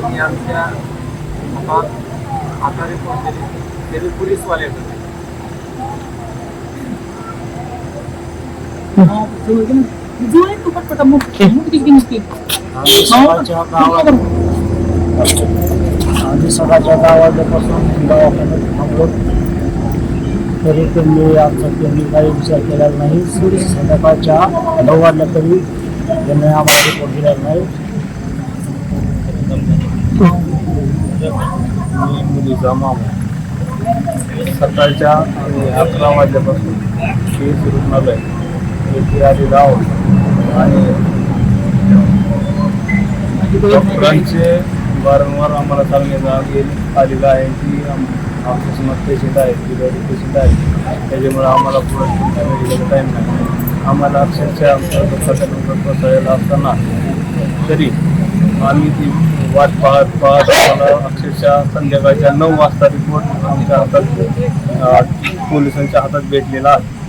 त्यांनी आमच्या आता रिपोर्ट केली तरी पोलीसवाले आम्ही सकाळच्या गावापासून दवाखान्यात थांबलो तरी त्यांनी आमचा त्यांनी काही विचार केलेला नाही. संध्याकाळच्या 9 वाजल्या तरी त्यांनी आम्हाला रिपोर्ट दिलेला नाही. मुलीचा मामा सकाळच्या 11 वाजल्यापासून केस रुग्णालय येथे आलेला आहोत आणि डॉक्टरांचे वारंवार आम्हाला सांगण्यात आलेलं आहे की आमच्या समोर पेशंट आहेत डिलिव्हरी पेशंट आहेत त्याच्यामुळे आम्हाला पुढे मेडिकल टाईम नाही. आम्हाला अक्षरशः आमच्या बसायला असताना तरी आम्ही ती वाट पाहत आम्हाला अक्षरशः संध्याकाळच्या 9 वाजता रिपोर्ट आमच्या हातात पोलिसांच्या हातात भेटलेला आहे.